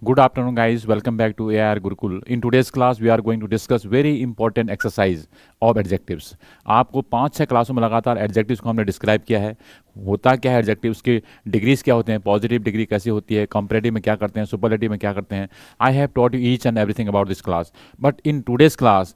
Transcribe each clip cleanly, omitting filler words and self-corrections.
Good afternoon, guys. Welcome back to AIR Gurukul. In today's class, we are going to discuss very important exercise of adjectives. आपको 5-6 क्लासों में लगातार adjectives को हमने describe किया है. होता क्या है एडजेक्टिव्स के डिग्रीज क्या होते हैं, पॉजिटिव डिग्री कैसी होती है, कंपैरेटिव में क्या करते हैं, सुपरलेटिव में क्या करते हैं. I have taught you each and everything about this class. But in today's class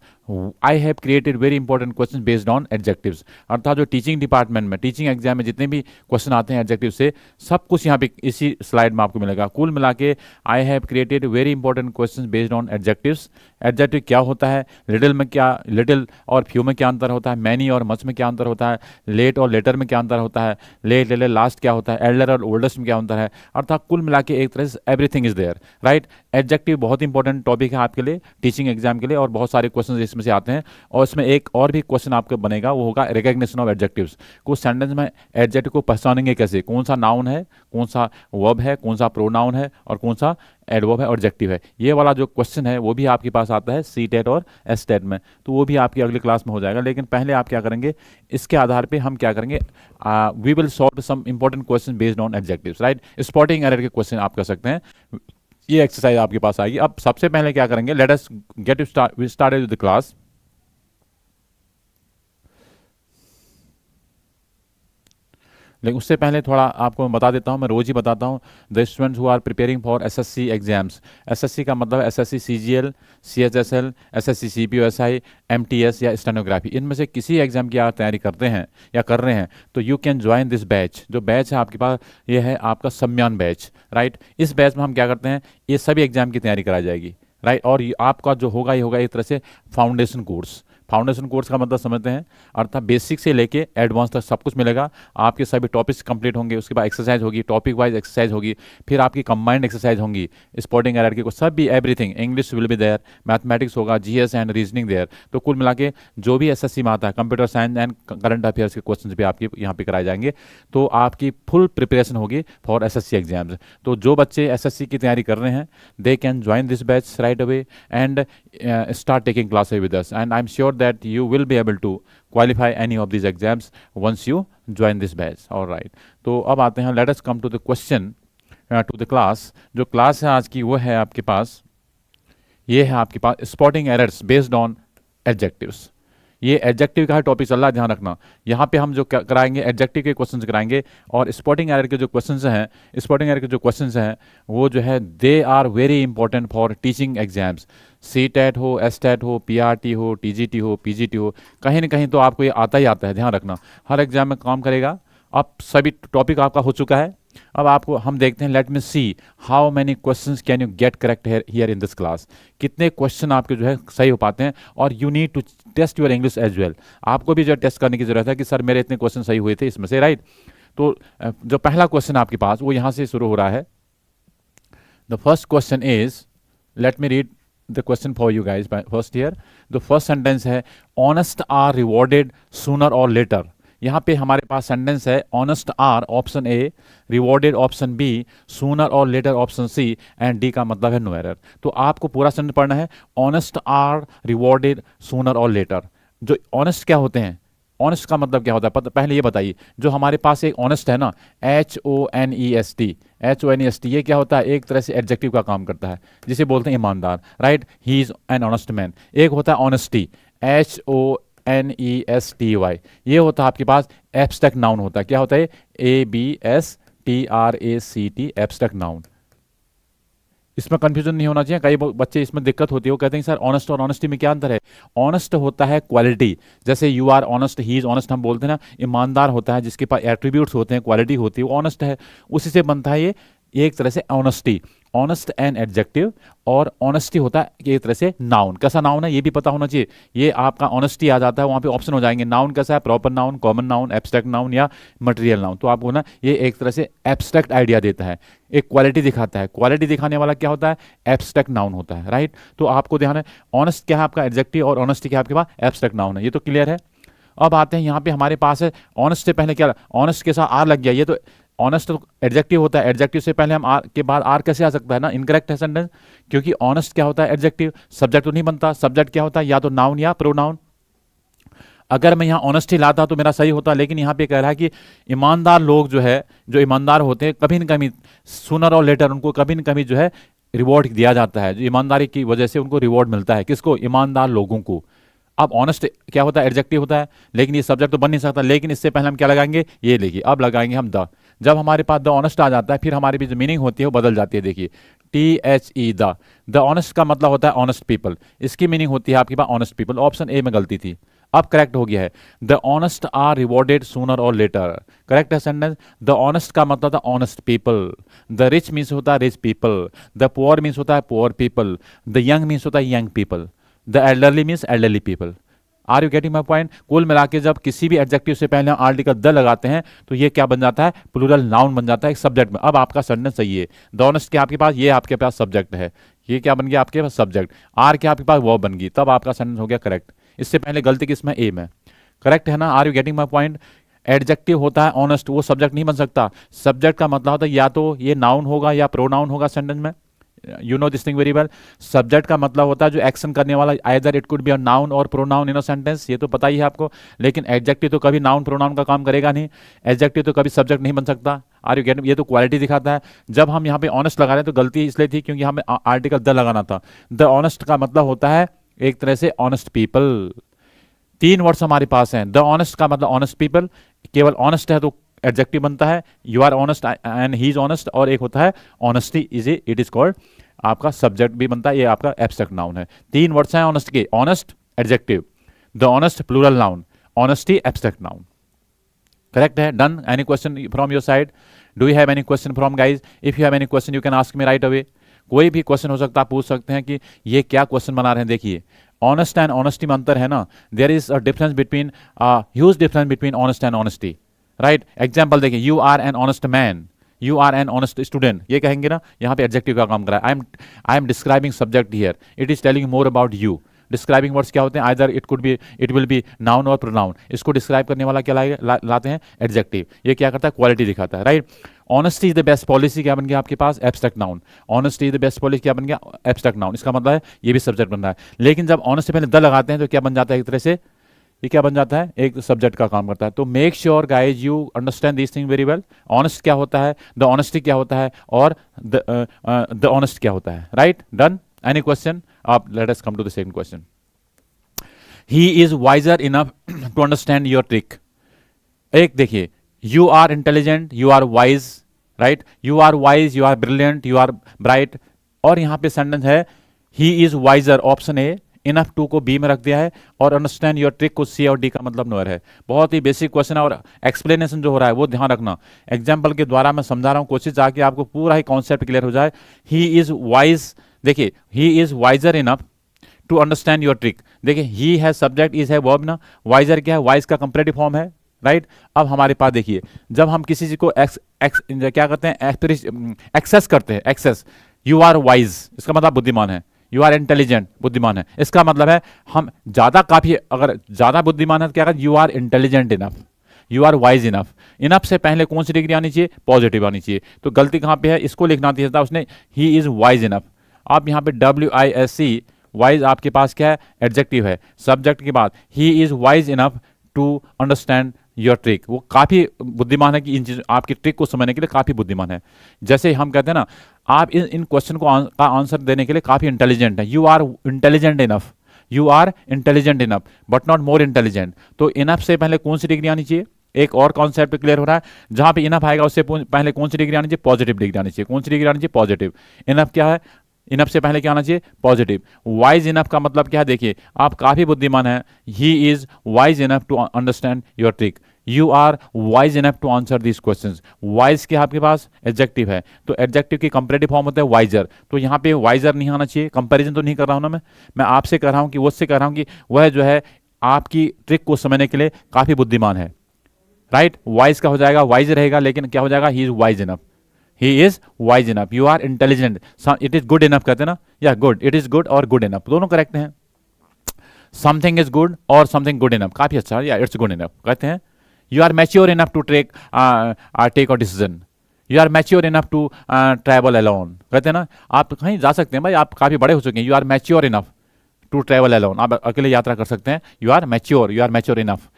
I have created very important question based on adjectives. अर्थात जो टीचिंग डिपार्टमेंट में, टीचिंग एग्जाम में जितने भी क्वेश्चन आते हैं एडजेक्टिव से, सब कुछ यहाँ पे इसी स्लाइड में आपको मिलेगा. कुल मिला के I have created very important question based on adjectives. Adjective क्या होता है, लिटिल में क्या, लिटिल और फ्यू में क्या अंतर होता है, मैनी और मच में क्या अंतर होता है, लेट और लेटर में क्या अंतर होता है, लेट लेटर लास्ट क्या होता है, एल्डर और ओल्डेस्ट में क्या अंतर है. अर्थात कुल मिला के एक तरह से everything is there, right. Adjective बहुत इंपॉर्टेंट टॉपिक है आपके लिए, टीचिंग एग्जाम के लिए, और बहुत सारे क्वेश्चन इसमें से आते हैं. और इसमें एक और भी क्वेश्चन आपका बनेगा, वो होगा रिकग्निशन ऑफ एडजेक्टिव्स. कुछ सेंटेंस में एडजेक्टिव को पहचानेंगे कैसे, कौन सा नाउन है, कौन सा वर्ब है, कौन सा प्रोनाउन है और कौन सा एडवर्ब है और एडजेक्टिव है. ये वाला जो क्वेश्चन है वो भी आपके पास आता है सीटेट और एसटेट में, तो वो भी आपकी अगली क्लास में हो जाएगा. लेकिन पहले आप क्या करेंगे, इसके आधार पे हम क्या करेंगे, we will solve some important question based on adjectives, right. Spotting error के क्वेश्चन आप कर सकते हैं. ये एक्सरसाइज आपके पास आएगी. अब सबसे पहले क्या करेंगे, let us get started with the class. लेकिन उससे पहले थोड़ा आपको मैं बता देता हूँ, मैं रोज़ ही बताता हूँ. The students who are preparing for SSC exams, SSC का मतलब SSC CGL, CHSL, SSC CPO SI, MTS या स्टेनोग्राफी, इनमें से किसी एग्जाम की आप तैयारी करते हैं या कर रहे हैं तो you can join this batch. जो बैच है आपके पास, ये है आपका सम्मान बैच, राइट. इस बैच में हम क्या करते हैं, ये सभी एग्जाम की तैयारी कराई जाएगी, राइट. और आपका जो होगा, ये होगा एक तरह से फाउंडेशन कोर्स. फाउंडेशन कोर्स का मतलब समझते हैं, अर्थात बेसिक से लेके एडवांस तक सब कुछ मिलेगा. आपके सभी टॉपिक्स कंप्लीट होंगे, उसके बाद एक्सरसाइज होगी, टॉपिक वाइज एक्सरसाइज होगी, फिर आपकी कंबाइंड एक्सरसाइज होंगी, स्पॉटिंग एरर की सब भी, everything. English will be there, mathematics होगा, जीएस एंड रीजनिंग देयर. तो कुल मिला के जो भी एसएससी में आता है, computer science and current affairs के क्वेश्चन भी आपके यहाँ पे कराए जाएंगे. तो आपकी फुल प्रिपरेशन होगी फॉर एसएससी एग्जाम्स. तो जो बच्चे एसएससी की तैयारी कर रहे हैं, they can join this batch right away and start taking classes with us, and I'm sure that you will be able to qualify any of these exams once you join this batch. All right, तो अब आते हैं, let us come to the question, to the class. जो class है आज की वो है आपके पास, ये है आपके पास spotting errors based on adjectives. ये एडजेक्टिव का टॉपिक चल रहा है, ध्यान रखना. यहाँ पे हम जो कराएंगे एडजेक्टिव के क्वेश्चंस कराएंगे, और स्पॉटिंग एरर के जो क्वेश्चंस हैं, स्पॉटिंग एरर के जो क्वेश्चंस हैं वो जो है, they are very important for teaching exams. C TET हो, एस टेट हो, पीआरटी हो, टीजीटी हो, पीजीटी हो, कहीं ना कहीं तो आपको ये आता ही आता है, ध्यान रखना. हर एग्जाम में काम करेगा. अब सभी टॉपिक आपका हो चुका है. अब आपको हम देखते हैं, let me see how many questions can you get correct here in this class. कितने क्वेश्चन आपके जो है सही हो पाते हैं. और you need to test your English as well. आपको भी जो टेस्ट करने की जरूरत है कि सर मेरे इतने क्वेश्चन सही हुए थे इसमें से, राइट. तो जो पहला क्वेश्चन आपके पास वो यहाँ से शुरू हो रहा है. The first question is, let me read the question for you guys first here. The first sentence है, honest are rewarded sooner or later. यहाँ पे हमारे पास सेंटेंस है, honest are option A, rewarded option B, sooner और later option C, and D का मतलब है नो एरर. तो आपको पूरा सेंटेंस पढ़ना है. ऑनेस्ट आर रिवॉर्डेड सूनर और लेटर. जो ऑनेस्ट क्या होते हैं, ऑनेस्ट का मतलब क्या होता है पहले ये बताइए. जो हमारे पास एक ऑनेस्ट है ना, HONEST, HONEST, ये क्या होता है, एक तरह से एडजेक्टिव का काम करता है, जिसे बोलते हैं ईमानदार, right. He is an honest man. एक होता है ऑनेस्टी, HONESTY, ये होता है आपके पास एब्स्ट्रैक्ट नाउन होता है. क्या होता है, ABSTRACT, एब्स्ट्रैक्ट नाउन. इसमें कंफ्यूजन नहीं होना चाहिए. कई बच्चे इसमें दिक्कत होती है, वो कहते हैं सर ऑनेस्ट और ऑनेस्टी में क्या अंतर है. ऑनेस्ट होता है क्वालिटी, जैसे you are honest, he is honest हम बोलते हैं ना. ईमानदार होता है जिसके पास एट्रीब्यूट्स होते हैं, क्वालिटी होती है, वो ऑनेस्ट है. उसी से बनता है ये एक तरह से ऑनेस्टी. Honest and adjective. और ऑनेस्टी होता है एक तरह से नाउन. कैसा नाउन है ये भी पता होना चाहिए. ये आपका ऑनेस्टी आ जाता है, वहाँ पे ऑप्शन हो जाएंगे. नाउन कैसा है, proper noun, common noun, abstract noun या मटेरियल नाउन. तो आपको ना ये एक तरह से एब्स्ट्रैक्ट आइडिया देता है, एक क्वालिटी दिखाता है. क्वालिटी दिखाने वाला क्या होता है, एब्स्ट्रैक्ट नाउन होता है, राइट. तो आपको ध्यान है, ऑनेस्ट क्या है आपका एडजेक्टिव, और ऑनेस्टी क्या है आपके पास एब्स्ट्रैक्ट नाउन है. ये तो क्लियर है. अब आते हैं यहाँ पे हमारे पास है, ऑनेस्ट से पहले क्या, ऑनेस्ट के साथ आर लग गया. ये तो ऑनेस्ट तो एडजेक्टिव होता है, एडजेक्टिव से पहले हम आर के बाद आर कैसे आ सकता है ना, इनकरेक्ट है सेंटेंस. क्योंकि ऑनेस्ट क्या होता है एडजेक्टिव, सब्जेक्ट तो नहीं बनता. सब्जेक्ट क्या होता है, या तो नाउन या प्रोनाउन. अगर मैं यहाँ ऑनेस्टी लाता तो मेरा सही होता, लेकिन यहाँ पे कह रहा है कि ईमानदार लोग जो है, जो ईमानदार होते हैं, कभी न कभी सूनर और लेटर उनको कभी न कभी जो है रिवॉर्ड दिया जाता है, जो ईमानदारी की वजह से उनको रिवॉर्ड मिलता है। किसको? ईमानदार लोगों को। अब ऑनेस्ट क्या होता है? एडजेक्टिव होता है, लेकिन ये सब्जेक्ट तो बन नहीं सकता। लेकिन इससे पहले हम क्या लगाएंगे? ये लिखिए, अब लगाएंगे हम द। जब हमारे पास द ऑनेस्ट आ जाता है, फिर हमारी भी जो मीनिंग होती है वो बदल जाती है। देखिए THE द ऑनेस्ट का मतलब होता है ऑनेस्ट पीपल। इसकी मीनिंग होती है आपके पास ऑनेस्ट पीपल। ऑप्शन ए में गलती थी, अब करेक्ट हो गया है। The honest are rewarded sooner और लेटर, करेक्ट है सेंटेंस। द ऑनेस्ट का मतलब था honest people. The rich means होता है rich people. The poor means होता है poor people. The young means होता है young people. The elderly means elderly people. Are you getting my point? कुल मिला के जब किसी भी एडजेक्टिव से पहले हम आर्टिकल द लगाते हैं तो ये क्या बन जाता है? प्लूरल नाउन बन जाता है एक सब्जेक्ट में। अब आपका सेंटेंस सही है। द ऑनेस्ट क्या आपके पास? ये आपके पास सब्जेक्ट है। ये क्या बन गया आपके पास? सब्जेक्ट। आर क्या आपके पास? वो बन गई। तब आपका सेंटेंस हो गया करेक्ट। इससे पहले गलती किसमें? ए में। करेक्ट है ना? Are you getting my point? Adjective होता है ऑनेस्ट, वो सब्जेक्ट नहीं बन सकता। सब्जेक्ट का मतलब होता है या तो ये नाउन होगा या प्रोनाउन होगा सेंटेंस में। You know this thing very well. Subject का मतलब होता है जो एक्शन करने वाला, either it could be a noun और प्रोनाउन इन अ सेंटेंस, ये तो पता ही है आपको। लेकिन एडजेक्टिव तो कभी नाउन प्रोनाउन का काम करेगा नहीं। एडजेक्टिव तो कभी सब्जेक्ट नहीं बन सकता। Are you getting? ये तो क्वालिटी दिखाता है। जब हम यहाँ पे ऑनेस्ट लगा रहे हैं तो गलती इसलिए थी क्योंकि हमें आर्टिकल द लगाना था। द ऑनेस्ट का मतलब होता है एक तरह से ऑनेस्ट पीपल। तीन वर्ड्स हमारे पास हैं। द ऑनेस्ट का मतलब ऑनेस्ट पीपल, केवल ऑनेस्ट है तो एडजेक्टिव बनता है। You are honest and he is honest. और एक होता है honesty is it is called, आपका सब्जेक्ट भी बनता है। ये आपका एब्स्ट्रैक्ट नाउन है। तीन वर्ड्स हैं ऑनेस्ट के, honest adjective, the honest plural noun, honesty abstract noun. Correct है? Done. Any question from your side? Do you have any question from guys? If you have any question you can ask me right away. कोई भी question हो सकता है, पूछ सकते हैं कि ये क्या क्वेश्चन बना रहे हैं। देखिए ऑनेस्ट एंड ऑनेस्टी में अंतर है ना। There is a difference between, huge difference between honest and honesty, right. Example देखिए, you are an honest man, you are an honest student, ये कहेंगे ना। यहाँ पे एडजेक्टिव का काम करा है। I am describing subject here, it is telling more about you. Describing words क्या होते हैं? Either it could be, it will be noun और प्रोनाउन। इसको डिस्क्राइब करने वाला क्या लाते हैं? एडजेक्टिव। ये क्या करता है? क्वालिटी दिखाता है, right. Honesty is the best policy क्या बन गया आपके पास? Abstract noun. Honesty is the best policy क्या बन गया? Abstract noun. इसका मतलब है ये भी सब्जेक्ट बन रहा है। लेकिन जब ऑनेस्ट से पहले द लगाते हैं तो क्या बन जाता है? एक तरह से ये क्या बन जाता है? एक सब्जेक्ट का काम करता है। तो make sure guys you understand this thing very well. Honest क्या होता है, द ऑनेस्टी क्या होता है, और द ऑनेस्ट क्या होता है, राइट। डन। Any question? आप let us come to the second question. He is wiser enough to understand your trick. एक देखिए, you are intelligent, you are wise, right. You are wise, you are brilliant, you are bright. और यहां पे sentence है he is wiser, option A. Enough to को B में रख दिया है, और अंडरस्टैंड योर ट्रिक को सी और डी का मतलब नोयर है। बहुत ही बेसिक क्वेश्चन है, और एक्सप्लेनेशन जो हो रहा है वो ध्यान रखना। एग्जाम्पल के द्वारा मैं समझा रहा हूं, कोशिश ताकि आपको पूरा ही कॉन्सेप्ट क्लियर हो जाए। ही इज वाइज, देखिए he is wiser enough to understand your trick. देखिए ही है सब्जेक्ट, इज है वर्ब ना। वाइजर क्या है? वाइज का कंपैरेटिव फॉर्म है, राइट। अब हमारे पास देखिए, जब हम किसी चीज को क्या करते हैं? एक्सेस करते हैं, एक्सेस। यू आर वाइज, इसका मतलब बुद्धिमान है। यू आर इंटेलिजेंट, बुद्धिमान है। इसका मतलब है हम ज्यादा, काफी, अगर ज्यादा बुद्धिमान है तो क्या कहते हैं? You are intelligent enough, you are wise enough. Enough से पहले कौन सी डिग्री आनी चाहिए? पॉजिटिव आनी चाहिए। तो गलती कहां पे है? इसको लिखना चाहिए था उसने, ही इज वाइज इनफ। आप यहाँ पे WISC, वाइज आपके पास क्या है? एडजेक्टिव है। सब्जेक्ट के बाद he is wise enough to understand your trick, वो काफी बुद्धिमान है कि इन चीज, आपकी ट्रिक को समझने के लिए काफी बुद्धिमान है। जैसे हम कहते हैं ना, आप इन क्वेश्चन को का आंसर देने के लिए काफी इंटेलिजेंट है। You are intelligent enough, you are intelligent enough but not more intelligent. तो इनफ से पहले कौन सी डिग्री आनी चाहिए? एक और कॉन्सेप्ट क्लियर हो रहा है, जहां पे इनफ आएगा उससे पहले कौन सी डिग्री आनी चाहिए? पॉजिटिव डिग्री आनी चाहिए। कौन सी डिग्री आनी चाहिए? पॉजिटिव। इनफ क्या है? इनफ से पहले क्या आना चाहिए? पॉजिटिव। वाइज इनफ का मतलब क्या है? देखिए आप काफी बुद्धिमान हैं। He is wise enough to understand your trick, you are wise enough to answer this questions. Wise क्या आपके पास? एडजेक्टिव है, तो एडजेक्टिव की कंपैरेटिव फॉर्म होता है वाइजर। तो यहाँ पे वाइजर नहीं आना चाहिए। कंपैरिजन तो नहीं कर रहा हूं ना, मैं आपसे कर रहा हूं कि वो उससे कर रहा हूं कि वह जो है आपकी ट्रिक को समझने के लिए काफी बुद्धिमान है, राइट। वाइज का हो जाएगा, वाइज रहेगा, लेकिन क्या हो जाएगा? He is wise enough, he is wise enough. You are intelligent, it is good enough कहते हैं ना, या गुड, इट इज गुड और गुड इनफ दोनों करेक्ट हैं। समथिंग इज गुड और समथिंग गुड इनफ, काफी अच्छा, या इट्स गुड इनफ कहते हैं। You are mature enough to take a decision, you are mature enough to travel alone कहते हैं ना। आप कहीं जा सकते हैं भाई, आप काफी बड़े हो चुके हैं। You are mature enough to travel alone, आप अकेले यात्रा कर सकते हैं। You are mature enough.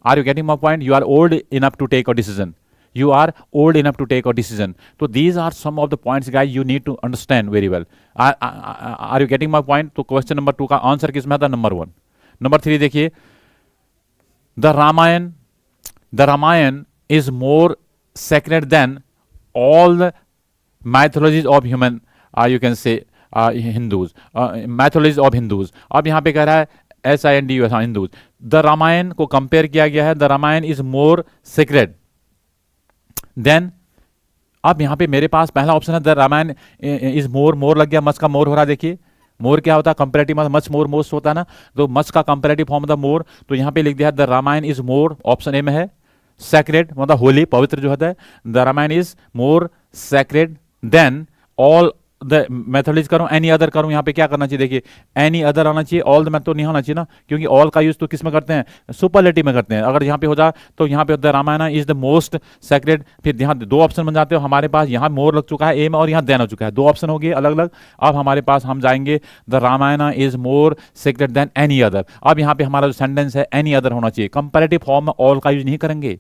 Are you getting my point? You are old enough to take a decision, you are old enough to take a decision. So these are some of the points guys you need to understand very well. Are you getting my point? तो question number 2 का answer किसमें था? Number 1. Number 3 देखिए, the Ramayana is more sacred than all the mythologies of human, you can say Hindus, mythologies of Hindus. अब यहाँ पे कह रहा है SINDUS, हिंदूज. द रामायण को कंपेयर किया गया है, the Ramayana is more secret than. अब यहाँ पे मेरे पास पहला ऑप्शन है द रामायण इज मोर लग गया, मच का मोर हो रहा है. देखिए मोर क्या होता है? कंपेरेटिव, मतलब मच मोर मोस्ट होता है ना, तो मच का कंपेरेटिव फॉर्म था मोर. तो यहाँ पे लिख दिया the Ramayana is more, option A में है. सैक्रेड मतलब होली, पवित्र जो होता है. The Ramayana is more sacred than all the mythologies. करूं एनी अदर, करूं यहाँ पे क्या करना चाहिए? देखिए एनी अदर आना चाहिए, ऑल द मैथड नहीं होना चाहिए ना, क्योंकि ऑल का यूज तो किस में करते हैं? सुपरलेटिव में करते हैं. अगर यहाँ पे हो जाए तो यहाँ पे the Ramayana is the most sacred. फिर यहाँ 2 ऑप्शन बन जाते हो हमारे पास. यहाँ मोर लग चुका है ए में और यहाँ देन हो चुका है, 2 ऑप्शन हो गए अलग अलग. अब हमारे पास हम जाएंगे the Ramayana is more sacred than any other. अब यहाँ पे हमारा जो सेंटेंस है एनी अदर होना चाहिए. कंपैरेटिव फॉर्म में ऑल का यूज नहीं करेंगे.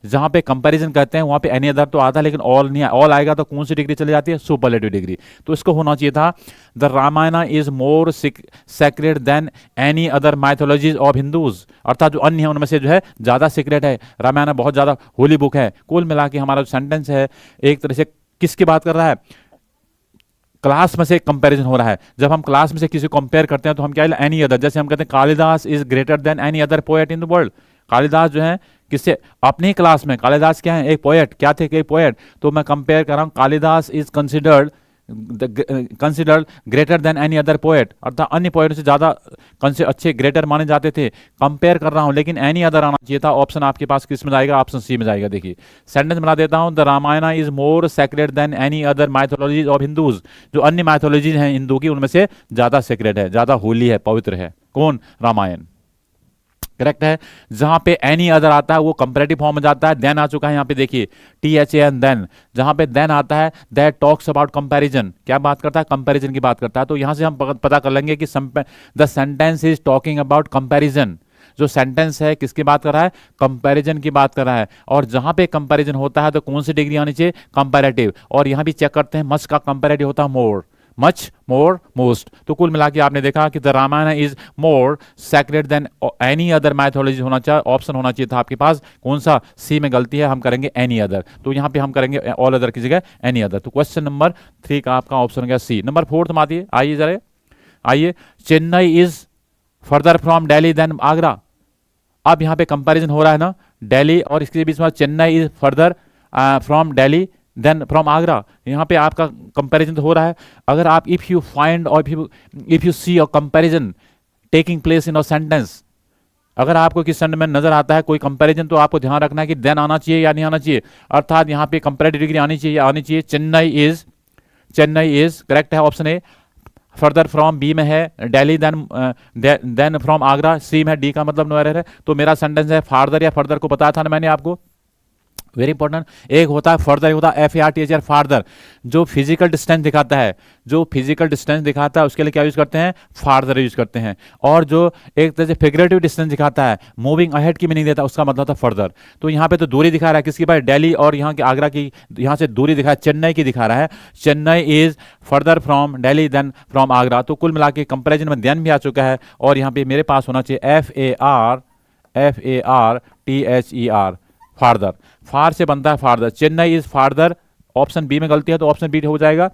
जहां पे कंपैरिजन करते हैं वहां पे एनी अदर तो आता है, लेकिन ऑल नहीं. ऑल आएगा तो कौन सी डिग्री चली जाती है? Superlative degree. तो इसको होना चाहिए था the Ramayana is more sacred than any other mythologies of Hindus. अर्थात जो अन्य है उनमें से जो है ज्यादा सीक्रेट है. रामायण बहुत ज्यादा होली बुक है. कुल मिला के हमारा जो सेंटेंस है एक तरह से किसकी बात कर रहा है? क्लास में से कंपैरिजन हो रहा है. जब हम क्लास में से किसी को कंपेयर करते हैं तो हम क्या एनी अदर. जैसे हम कहते हैं Kalidas is greater than any other poet in the world. Kalidas जो है किससे? अपनी क्लास में. कालिदास क्या है? एक पोएट. क्या थे? एक पोएट. तो मैं कंपेयर कर रहा हूं, Kalidas is considered greater than any other poet. अर्थात अन्य पोएट से ज्यादा अच्छे ग्रेटर माने जाते थे. कंपेयर कर रहा हूं, लेकिन एनी अदर आना चाहिए था. ऑप्शन आपके पास किस में जाएगा? ऑप्शन सी में जाएगा. देखिए सेंटेंस बना देता हूं, the Ramayana is more sacred than any other mythologies of Hindus. जो अन्य माइथोलॉजीज हैं हिंदू की उनमें से ज्यादा सैक्रेड है, ज्यादा होली है, पवित्र है. कौन? रामायण. करेक्ट है. जहां पे एनी अदर आता है वो कंपैरेटिव फॉर्म में जाता है. देन आ चुका है यहाँ पे देखिए THAN देन. जहां पे देन आता है दैट टॉक्स अबाउट कंपैरिजन. क्या बात करता है? कंपैरिजन की बात करता है. तो यहां से हम पता कर लेंगे कि the sentence is talking about comparison. जो सेंटेंस है किसकी बात कर रहा है? कंपैरिजन की बात कर रहा है. और जहां पे कंपैरिजन होता है तो कौन सी डिग्री आनी चाहिए? कंपैरेटिव. और यहां भी चेक करते हैं मच का कंपैरेटिव होता है मोर. Much more most. तो कुल मिला के आपने देखा कि the Ramayana is more sacred than any other mythology होना चाहिए. ऑप्शन होना चाहिए था आपके पास. कौन सा? सी में गलती है, हम करेंगे एनी अदर. तो यहां पे हम करेंगे ऑल अदर की जगह एनी अदर. तो क्वेश्चन नंबर 3 का आपका ऑप्शन हो गया सी. नंबर 4 में आती है. आइए जरा आइए. Chennai is further from Delhi than Agra. अब यहां पे कंपैरिजन हो रहा है ना, दिल्ली और इसके बीच में Chennai is further from Delhi than from Agra. यहाँ पे आपका कंपैरिजन तो हो रहा है. अगर आप इफ यू फाइंड और if you see a comparison taking place in a sentence, अगर आपको किस सेंटेंस में नजर आता है कोई कंपैरिजन, तो आपको ध्यान रखना है कि देन आना चाहिए या नहीं आना चाहिए. अर्थात यहाँ पे कंपैरेटिव डिग्री आनी चाहिए, आनी चाहिए. चेन्नई इज करेक्ट है, option A. Further from B में है Delhi than from Agra. C में डी का मतलब नो एरर है. तो मेरा सेंटेंस है फार्दर या फर्दर को बताया था ना मैंने आपको. Very important. एक होता है फर्दर, होता है FARTHER फार्दर, जो फिजिकल डिस्टेंस दिखाता है. जो फिजिकल डिस्टेंस दिखाता है उसके लिए क्या यूज करते हैं? फार्दर यूज करते हैं. और जो एक तरह से फिगरेटिव डिस्टेंस दिखाता है, मूविंग अहेड की मीनिंग देता है, उसका मतलब था फर्दर. तो यहाँ पे तो दूरी दिखा रहा है किसकी भाई? दिल्ली और यहाँ के आगरा की. यहाँ से दूरी दिखा है, चेन्नई की दिखा रहा है. Chennai is further from Delhi than from Agra. तो कुल मिला के कंपेरिजन में देन भी आ चुका है. और यहाँ पे मेरे पास होना चाहिए FARTHER फार्दर. फार से बनता है farther. Chennai is farther. Option B में गलती है तो ऑप्शन बी हो जाएगा.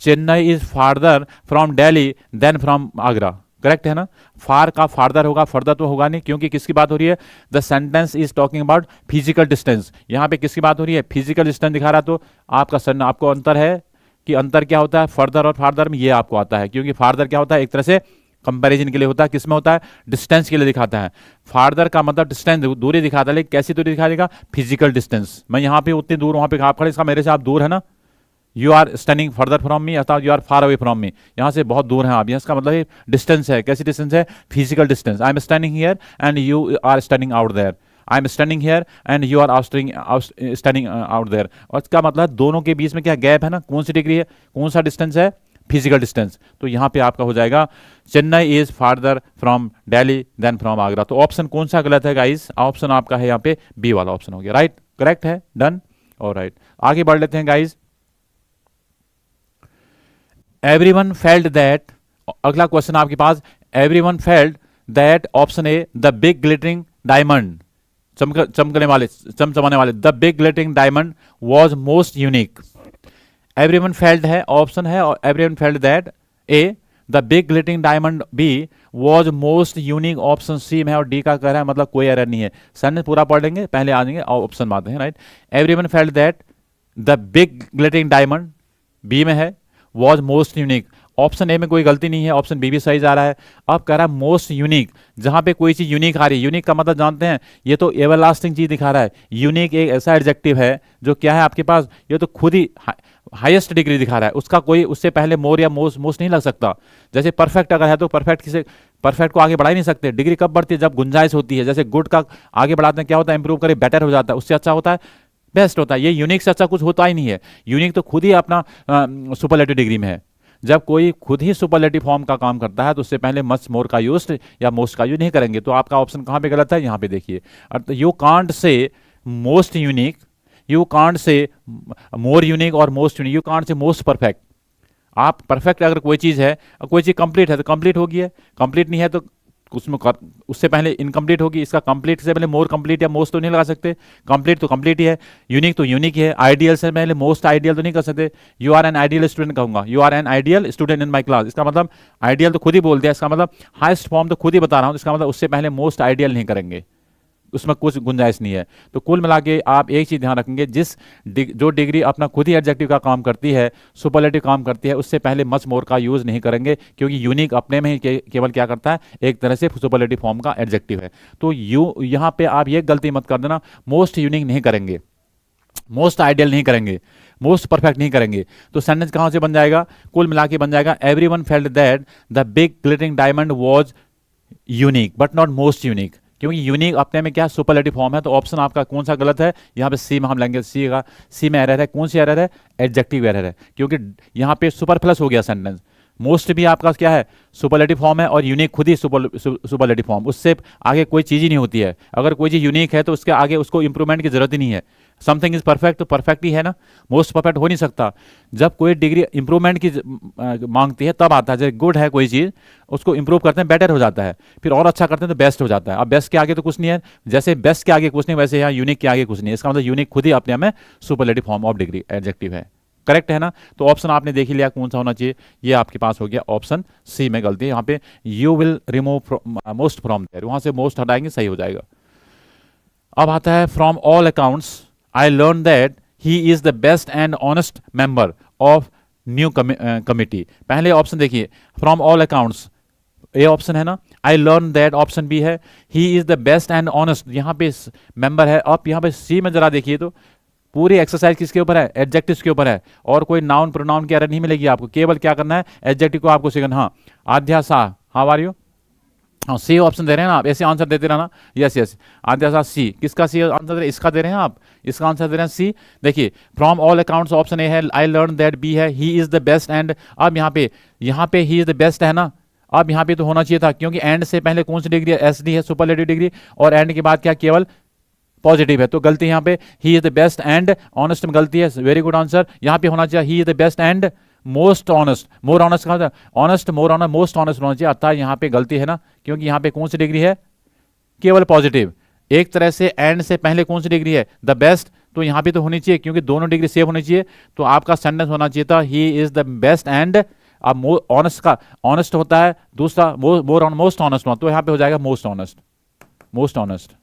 Chennai is farther from Delhi than from Agra. Correct है ना. फार का फार्दर होगा, फर्दर तो होगा नहीं, क्योंकि किसकी बात हो रही है? The sentence is talking about physical distance. यहाँ पे किसकी बात हो रही है? फिजिकल डिस्टेंस दिखा रहा है. तो आपको अंतर है कि अंतर क्या होता है फर्दर और फार्दर में, ये आपको आता है. क्योंकि फार्दर क्या होता है? एक तरह से कंपैरिजन के लिए होता है. किसमें होता है? डिस्टेंस के लिए दिखाता है. फार्दर का मतलब डिस्टेंस, दूरी दिखाता है. लेकिन कैसी दूरी दिखा देगा? Physical distance. मैं यहाँ पे उतनी दूर, वहां पे आप खड़े, इसका मेरे से आप दूर है ना. You are standing further from me, अर्थात you are far away from me. यहाँ से बहुत दूर है आप. इसका मतलब डिस्टेंस है. कैसी डिस्टेंस है? Physical distance. I am standing here and you are standing out there. I am standing here and you are standing out there. और इसका मतलब दोनों के बीच में क्या गैप है ना? कौन सी डिग्री है? कौन सा डिस्टेंस है? Physical distance. तो यहां पे आपका हो जाएगा Chennai is farther from Delhi than from Agra. तो ऑप्शन कौन सा गलत है गाइस? ऑप्शन आपका है यहाँ पे बी वाला ऑप्शन हो गया. राइट, करेक्ट है, डन. ऑलराइट, आगे बढ़ लेते हैं गाइज। एवरीवन फेल्ट दैट, अगला क्वेश्चन आपके पास, everyone felt that option A the big glittering diamond, चमकने वाले चमचमाने वाले, the big glittering diamond was most unique. Everyone felt है ऑप्शन है, और everyone felt that A the big glittering diamond B was most unique, option C में है और डी का कह रहा है, मतलब कोई एरर नहीं है। सर ने पूरा पढ़ लेंगे, पहले आ जाएंगे ऑप्शन आते हैं, right. Everyone felt that the big glittering diamond B में है, was most unique, option A में कोई गलती नहीं है, ऑप्शन बी भी सही जा रहा है। अब कह रहा है मोस्ट यूनिक, जहां पे कोई चीज यूनिक आ रही है, यूनिक का मतलब जानते हैं, ये तो एवरलास्टिंग चीज दिखा रहा है। यूनिक एक ऐसा एडजेक्टिव है जो क्या है आपके पास, ये तो खुद ही हाईएस्ट डिग्री दिखा रहा है, उसका कोई उससे पहले मोर या मोस्ट मोस्ट नहीं लग सकता। जैसे परफेक्ट अगर है तो परफेक्ट किसे, परफेक्ट को आगे बढ़ा ही नहीं सकते। डिग्री कब बढ़ती है, जब गुंजाइश होती है। जैसे गुड का आगे बढ़ाते हैं क्या होता है, इंप्रूव करे, बेटर हो जाता है, उससे अच्छा होता है, बेस्ट होता है। ये यूनिक से अच्छा कुछ होता ही नहीं है। यूनिक तो खुद ही अपना सुपरलेटिव डिग्री में है। जब कोई खुद ही सुपरलेटिव फॉर्म का काम करता है तो उससे पहले मस्ट मोर का यूज या मोस्ट का यूज नहीं करेंगे। तो आपका ऑप्शन कहां पे गलत है, यहां पे देखिए। You can't say most unique, you can't say more unique or most unique, you can't say most perfect. आप परफेक्ट अगर कोई चीज है, कोई चीज कंप्लीट है तो कंप्लीट होगी है, कंप्लीट नहीं है तो उसमें उससे पहले इनकम्प्लीट होगी। इसका कंप्लीट से पहले मोर कंप्लीट या मोस्ट तो नहीं लगा सकते, कंप्लीट तो कंप्लीट ही है, यूनिक तो यूनिक ही है। आइडियल से पहले मोस्ट आइडियल तो नहीं कर सकते। You are an ideal student कहूंगा, you are an ideal student in my class, इसका मतलब आइडियल तो खुद ही बोल दिया, इसका मतलब हाईएस्ट फॉर्म तो खुद ही बता रहा हूं, इसका मतलब उससे पहले मोस्ट आइडियल नहीं करेंगे, उसमें कुछ गुंजाइश नहीं है। तो कुल मिला के आप एक चीज ध्यान रखेंगे, जो डिग्री अपना खुद ही एडजेक्टिव का काम करती है, सुपरलेटिव काम करती है, उससे पहले मच मोर का यूज नहीं करेंगे, क्योंकि यूनिक अपने में ही केवल क्या करता है, एक तरह से सुपरलेटिव फॉर्म का एडजेक्टिव है। तो यहां पे आप ये गलती मत कर देना, मोस्ट यूनिक नहीं करेंगे, मोस्ट आइडियल नहीं करेंगे, मोस्ट परफेक्ट नहीं करेंगे। तो सेंटेंस कहां से बन जाएगा, कुल मिला के बन जाएगा, everyone felt that the big glittering diamond was unique but not most unique, क्योंकि यूनिक अपने में क्या सुपरलेटिव फॉर्म है। तो ऑप्शन आपका कौन सा गलत है, यहाँ पे सी में हम लेंगे, सी में एरर है। कौन सी एरर है, एडजेक्टिव एरर है, क्योंकि यहाँ पे सुपरफ्लस हो गया सेंटेंस। मोस्ट भी आपका क्या है, सुपरलेटिव फॉर्म है, और यूनिक खुद ही सुपरलेटिव फॉर्म, उससे आगे कोई चीज ही नहीं होती है। अगर कोई चीज यूनिक है तो उसके आगे उसको इंप्रूवमेंट की जरूरत ही नहीं है। समथिंग इज परफेक्ट तो परफेक्ट ही है ना, मोस्ट परफेक्ट हो नहीं सकता। जब कोई डिग्री इंप्रूवमेंट की मांगती है तब आता है, जैसे गुड है कोई चीज, उसको इंप्रूव करते हैं बेटर हो जाता है, फिर और अच्छा करते हैं तो बेस्ट हो जाता है। अब बेस्ट के आगे तो कुछ नहीं है, जैसे बेस्ट के आगे कुछ नहीं वैसे यहाँ यूनिक के आगे कुछ नहीं है। इसका मतलब यूनिक खुद ही अपने में superlative form of degree adjective है। करेक्ट है ना। तो ऑप्शन आपने देख ही लिया कौन सा होना चाहिए, ये आपके पास हो गया ऑप्शन सी में गलती है। यहाँ पे you will remove most from there, वहां से मोस्ट हटाएंगे, सही हो जाएगा। अब आता है from all accounts I learn that he is the best and honest member of new committee. पहले ऑप्शन देखिए, from all accounts A option है ना, I learn that option B है, he is the best and honest यहाँ पे member है। अब यहाँ पे सी में जरा देखिए तो पूरी एक्सरसाइज किसके ऊपर है, एडजेक्टिव्स के ऊपर है, और कोई नाउन प्रोनाउन की एरर नहीं मिलेगी आपको, केवल क्या करना है, एडजेक्टिव को आपको सीखना। हाँ आध्या सा, हाउ आर यू, हाँ सी ऑप्शन दे रहे हैं ना आप, ऐसे आंसर देते रहना। यस यस, आध्या सा सी, किसका सी आंसर दे रहे हैं, इसका दे रहे हैं आप, इसका आंसर दे रहे हैं सी। देखिए from all accounts option A है, आई लर्न दैट बी है, he is the best and, अब यहाँ पे ही इज द बेस्ट है ना, अब यहाँ पे तो होना चाहिए था, क्योंकि एंड से पहले कौन सी डिग्री है, एस डी है, सुपरलेटिव डिग्री, और एंड के बाद क्या केवल पॉजिटिव है, तो गलती यहाँ पे ही is the best and honest में गलती है। वेरी गुड आंसर, यहाँ पे होना चाहिए ही is the best and most honest, more honest कहा था, honest more honest most honest होना चाहिए, अर्थात यहाँ पे गलती है ना, क्योंकि यहाँ पे कौन सी डिग्री है, केवल पॉजिटिव। एक तरह से एंड से पहले कौन सी डिग्री है, द बेस्ट, तो यहाँ पे तो होनी चाहिए, क्योंकि दोनों डिग्री सेव होनी चाहिए। तो आपका सेंटेंस होना चाहिए था ही इज द बेस्ट एंड, अब ऑनेस्ट का ऑनेस्ट होता है, दूसरा मोर ऑन मोस्ट ऑनेस्ट होना, तो यहाँ पे हो जाएगा most honest, most honest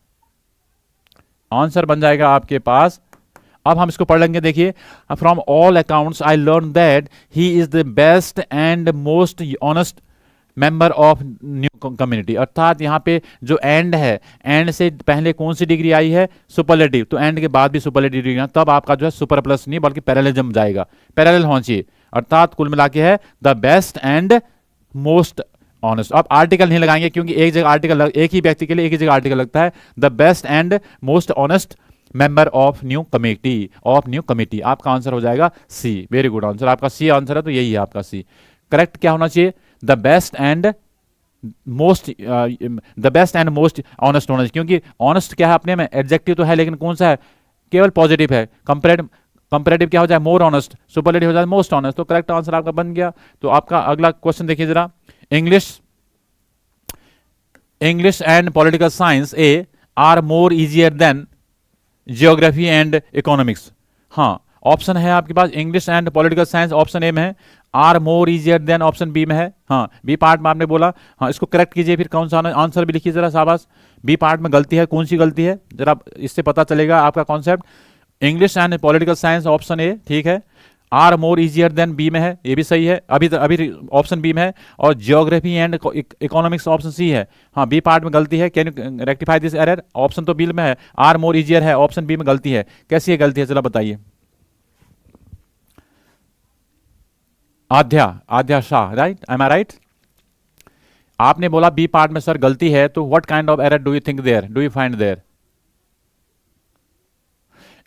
answer बन जाएगा आपके पास। अब हम इसको पढ़ लेंगे, देखिए from all accounts I learn that he is the best and most honest member of new community, अर्थात यहाँ पे जो एंड है, एंड से पहले कौन सी डिग्री आई है, सुपरलेटिव, तो एंड के बाद भी सुपरलेटिव डिग्री, तब आपका जो है सुपर प्लस नहीं बल्कि पैरेललिज्म जाएगा, पैरेलल होना चाहिए, अर्थात कुल मिला के है the best and most honest. अब आर्टिकल नहीं लगाएंगे, क्योंकि एक जगह आर्टिकल एक ही व्यक्ति के लिए एक ही जगह आर्टिकल लगता है, the best and most honest member of new committee, आपका आंसर हो जाएगा सी। वेरी गुड आंसर, आपका सी आंसर है, तो यही है आपका सी। करेक्ट क्या होना चाहिए, the best and most honest होना चाहिए, क्योंकि ऑनेस्ट क्या है अपने में, एडजेक्टिव तो है, लेकिन कौन सा है, केवल पॉजिटिव है। कंपेरेटिव क्या हो जाए, मोर ऑनेस्ट, सुपरलेटिव हो जाए मोस्ट ऑनेस्ट। तो करेक्ट आंसर आपका बन गया। तो आपका अगला क्वेश्चन देखिए जरा, English and political science A are more easier than geography and economics. हाँ, ऑप्शन है आपके पास English and political science option A में है, are more easier than option B में है। हाँ, बी पार्ट में आपने बोला, हाँ इसको करेक्ट कीजिए, फिर कौन सा आंसर भी लिखिए जरा, शाबाश। बी पार्ट में गलती है, कौन सी गलती है जरा, इससे पता चलेगा आपका concept. English and political science option A ठीक है, are more easier than B में है, ये भी सही है, अभी ऑप्शन बी में है। और geography and economics option C है। हाँ, बी पार्ट में गलती है, can you rectify this error, option तो बी में है, आर मोर इजियर है, ऑप्शन बी में गलती है। कैसी है गलती है, चलो बताइए। Aadhya Shah, right, am I right? आपने बोला बी पार्ट में सर गलती है, तो what kind of error do you think there, do you find there?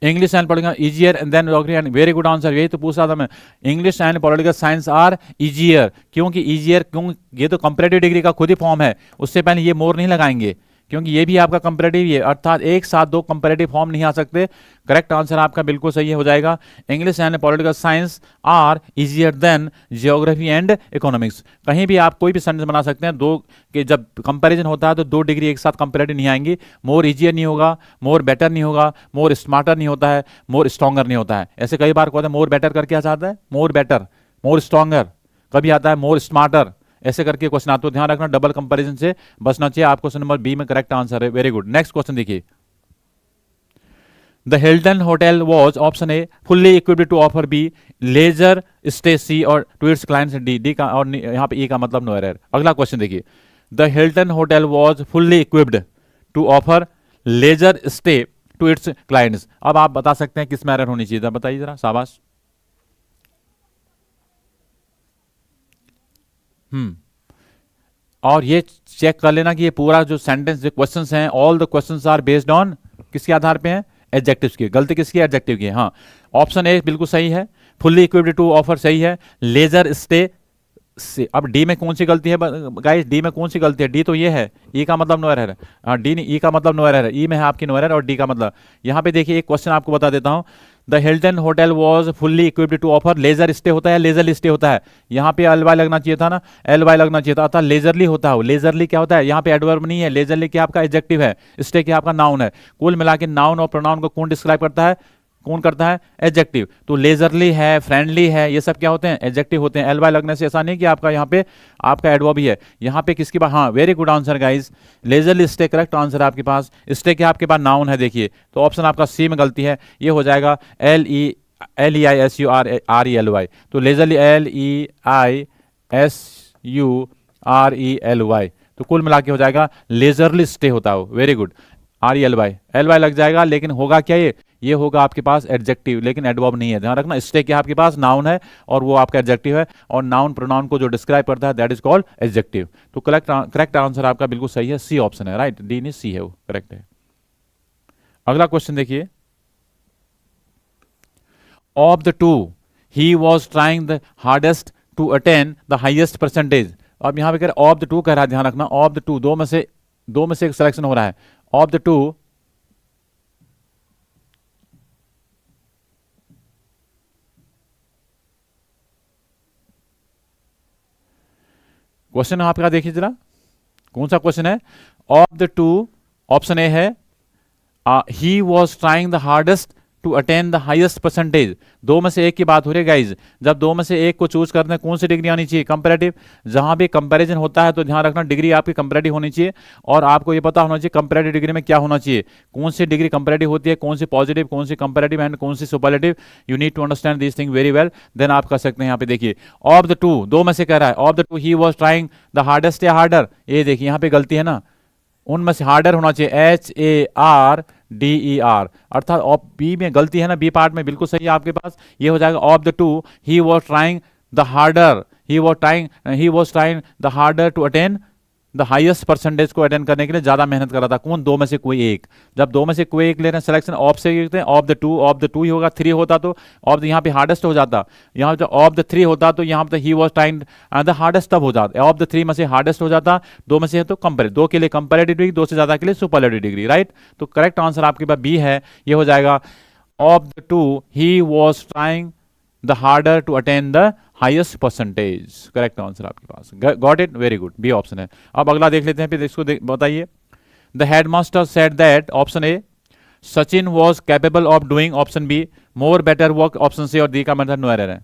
English and political easier and then and very good answer, यही तो पूछा था मैं। English and political science are easier, क्योंकि इजियर क्यों, ये तो कंपैरेटिव डिग्री का खुद ही फॉर्म है, उससे पहले ये मोर नहीं लगाएंगे, क्योंकि ये भी आपका कंपैरेटिव ही है, अर्थात एक साथ दो कंपैरेटिव फॉर्म नहीं आ सकते। करेक्ट आंसर आपका बिल्कुल सही हो जाएगा। English and political science are easier than geography and economics. कहीं भी आप कोई भी सेंटेंस बना सकते हैं, दो के जब कंपैरिजन होता है तो दो डिग्री एक साथ कंपैरेटिव नहीं आएंगी। मोर इजियर नहीं होगा, मोर बेटर नहीं होगा, मोर स्मार्टर नहीं होता है, मोर स्ट्रॉन्गर नहीं होता है। ऐसे कई बार कहते हैं मोर बेटर करके आ जाता है, मोर बेटर, मोर स्ट्रॉन्गर, कभी आता है मोर स्मार्टर, ऐसे करके क्वेश्चन आता है। ध्यान रखना, डबल कंपैरिजन से बचना चाहिए। आप क्वेश्चन नंबर बी में करेक्ट आंसर है, वेरी गुड। नेक्स्ट क्वेश्चन देखिए, the Hilton hotel was option A fully equipped to offer B leisure stay, C or to its clients D का, और यहाँ पे ई का मतलब नो एरर। अगला क्वेश्चन देखिए, the Hilton hotel was fully equipped to offer leisure stay to its clients. अब आप बता सकते हैं किस में एरर होनी चाहिए, बताइए जरा, शाबाश। और ये चेक कर लेना कि ये पूरा जो सेंटेंस जो क्वेश्चंस हैं, all the questions are based on किसके आधार पे हैं, एडजेक्टिव्स के। गलती किसकी, एडजेक्टिव की। हाँ, ऑप्शन ए बिल्कुल सही है, फुल्ली इक्विप्ड टू ऑफर सही है, लेजर स्टे से। अब डी में कौन सी गलती है गाइस, डी में कौन सी गलती है, डी तो ये है, ई का मतलब नो एरर है। हाँ, डी नहीं, ई का मतलब नो एरर है, ई में है आपकी नो एरर, और डी का मतलब यहाँ पे देखिए एक क्वेश्चन आपको बता देता हूँ, the Hilton hotel was fully equipped to offer leisure stay होता है, लेजरली स्टे होता है। यहाँ पे एल वाई लगना चाहिए था ना, एल वाई लगना चाहिए था, अर्थात लेजरली होता है। लेजरली क्या होता है, यहाँ पे एडवर्ब नहीं है, लेजरली क्या आपका एडजेक्टिव है, स्टे क्या आपका नाउन है। कुल मिला के नाउन और प्रोनाउन को कौन डिस्क्राइब करता है, कौन करता है, एडजेक्टिव। तो लेजरली है, फ्रेंडली है, ये सब क्या होते हैं, एडजेक्टिव होते हैं। एल वाई लगने से ऐसा नहीं कि आपका यहाँ पे आपका एडवर्ब ही है। यहाँ पे किसकी बात, हाँ very good answer guys, leisurely stay correct answer आपके पास। स्टे क्या आपके पास नाउन है, देखिए, तो ऑप्शन आपका सी में गलती है, ये हो जाएगा LEISURELY। तो लेजरली LEISURELY, तो कुल मिला के हो जाएगा लेजरली स्टे होता हो। वेरी गुड, RELY, LY लग जाएगा, लेकिन होगा क्या, ये होगा आपके पास एडजेक्टिव, लेकिन एडवर्ब नहीं है। ध्यान रखना, स्टे क्या आपके पास नाउन है और वो आपका एडजेक्टिव है, और नाउन प्रोनाउन को जो डिस्क्राइब करता है दैट इज कॉल्ड एडजेक्टिव। तो करेक्ट आंसर आपका बिल्कुल सही है, सी ऑप्शन है, राइट, डी नहीं सी है, वो करेक्ट है। अगला क्वेश्चन देखिए, of the two he was trying the hardest to attain the highest percentage. अब यहां पे कह रहे ऑफ द टू कह रहा है, ध्यान रखना, ऑफ द टू, दो में से एक सिलेक्शन हो रहा है। ऑफ द टू, क्वेश्चन आपका देखिए जरा, कौन सा क्वेश्चन है, of the two, option A है he was trying the hardest to attain the highest percentage. दो में से एक की बात हो रही है गाइज, जब दो में से एक को चूज करते हैं कौन सी डिग्री आनी चाहिए, कंपैरेटिव। जहां भी कंपैरिजन होता है तो ध्यान रखना डिग्री आपकी कंपैरेटिव होनी चाहिए, और आपको ये पता होना चाहिए कंपैरेटिव डिग्री में क्या होना चाहिए, कौन सी डिग्री कंपैरेटिव होती है, कौन सी पॉजिटिव, कौन सी कंपैरेटिव एंड कौन सी superlative. You need to understand this thing very well, then आप कर सकते हैं। यहाँ पे देखिए, ऑफ द टू, दो में से कह रहा है, of the two he was trying the hardest या हार्डर, ये देखिए यहाँ पे गलती है ना, उनमें से हार्डर होना चाहिए, HARDER, अर्थात ऑफ बी में गलती है ना, बी पार्ट में बिल्कुल सही है आपके पास, ये हो जाएगा of the two he was trying the harder, he was trying the harder to attain the highest percentage को अटेंड करने के लिए ज्यादा मेहनत कर रहा था। कौन, दो में से कोई एक। जब दो में से कोई एक ले रहे हैं सिलेक्शन, ऑफ से करते हैं, ऑफ द टू ही होगा, थ्री होता तो ऑफ यहाँ पे हार्डेस्ट हो जाता, यहाँ पे ऑफ द थ्री होता तो यहाँ पे ही वॉज ट्राइंग द हार्डेस्ट तब हो जाता, ऑफ द थ्री में से हार्डेस्ट हो जाता, दो में से है तो कंपेरेटिव, दो के लिए कंपेरेटिव डिग्री, दो से ज्यादा के लिए सुपरलेटिव डिग्री, राइट। तो करेक्ट आंसर आपके पास बी है, ये हो जाएगा of the two he was trying the harder to attain the highest percentage. Correct answer आपके पास, got it, very good, B option है। अब अगला देख लेते हैं, फिर इसको बताइए। The headmaster said that, option A Sachin was capable of doing, option B more better work, option C or D का मतलब नो एरर है।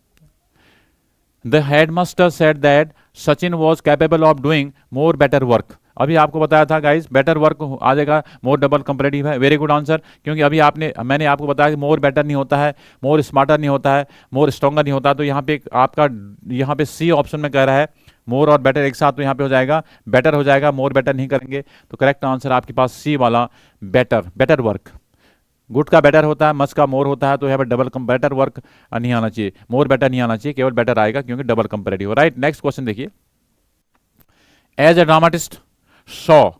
The headmaster said that Sachin was capable of doing more better work. अभी आपको बताया था guys, better work आ जाएगा, मोर double comparative है, very good answer. क्योंकि अभी मैंने आपको बताया कि मोर बेटर नहीं होता है, मोर स्मार्टर नहीं होता है, मोर स्ट्रॉन्गर नहीं होता। तो यहाँ पे आपका यहाँ पे सी ऑप्शन में कह रहा है मोर और बेटर एक साथ, तो यहाँ पे हो जाएगा बेटर हो जाएगा, मोर बेटर नहीं करेंगे। तो करेक्ट आंसर आपके पास सी वाला बेटर, बेटर वर्क। गुड का बेटर होता है, मस्ट का मोर होता है, तो यहाँ पर डबल बेटर वर्क नहीं आना चाहिए, मोर बेटर नहीं आना चाहिए, केवल बेटर आएगा क्योंकि double comparative. Right, next question देखिए। As a dramatist Shaw,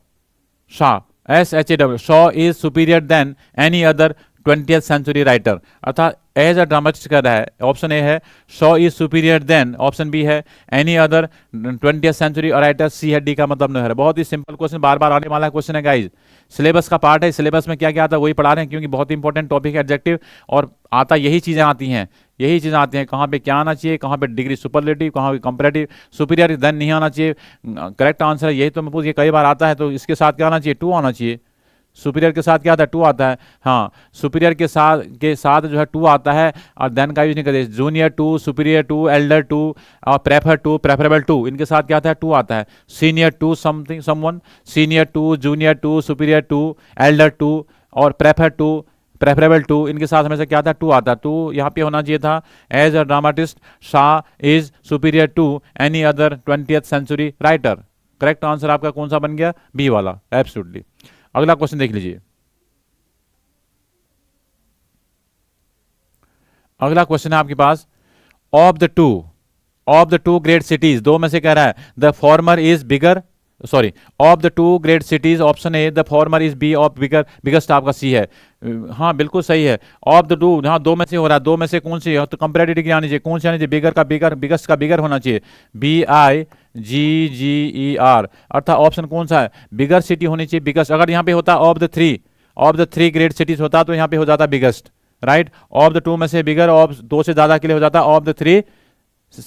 SHAW, Shaw is superior than any other 20th century writer। अर्थात एज अ ड्रामेटिस्ट कर रहा है, ऑप्शन ए है Shaw is superior than, option B है any other 20th century writer, C है, D का मतलब नहीं है। बहुत ही सिंपल क्वेश्चन, बार बार आने वाला क्वेश्चन है गाइज, सिलेबस का पार्ट है, सिलेबस में क्या क्या आता है वही पढ़ा रहे हैं, क्योंकि बहुत ही इंपॉर्टेंट टॉपिक है एडजेक्टिव, और आता यही चीज़ें आती हैं, यही चीज़ें आती हैं, कहाँ पे क्या आना चाहिए, कहाँ पे डिग्री सुपरलेटिव, कहाँ पे कंपैरेटिव, सुपीरियर देन नहीं आना चाहिए। करेक्ट आंसर है यही, तो मैं पूछ, ये कई बार आता है, तो इसके साथ क्या आना चाहिए, टू आना चाहिए। सुपीरियर के साथ क्या आता है, टू आता है, हाँ सुपीरियर के साथ जो है टू आता है, और देन का यूज नहीं करते, junior to, superior to, elder to, और प्रेफर टू, प्रेफरेबल टू, इनके साथ क्या आता है, टू आता है। Senior to something someone, senior to, junior to, superior to, elder to और प्रेफर टू, प्रेफरेबल टू, इनके साथ हमेशा क्या था, टू आता है। टू यहाँ पे होना चाहिए था। As a dramatist Shaw is superior to any other 20th century writer. Correct answer आपका कौन सा बन गया, बी वाला, एब्सोल्युटली। अगला क्वेश्चन देख लीजिए। अगला क्वेश्चन है आपके पास, of the two great cities, दो में से कह रहा है the former is bigger, sorry of the two great cities, option A the former is B of bigger, biggest आपका सी है। हाँ बिल्कुल सही है, ऑफ द टू, हाँ दो में से हो रहा है, दो में से कौन सी है, तो कंपैरेटिव डिग्री आनी चाहिए, कौन सी आनी चाहिए, बिगर का बिगर, बिगेस्ट का बिगर होना चाहिए, BIGGER, अर्थात ऑप्शन कौन सा है, बिगर सिटी होनी चाहिए, बिगेस्ट। अगर यहाँ पे होता of the three great cities होता तो यहाँ पे हो जाता biggest, right. Of the to में से बिगर, ऑफ दो से ज्यादा के लिए हो जाता of the three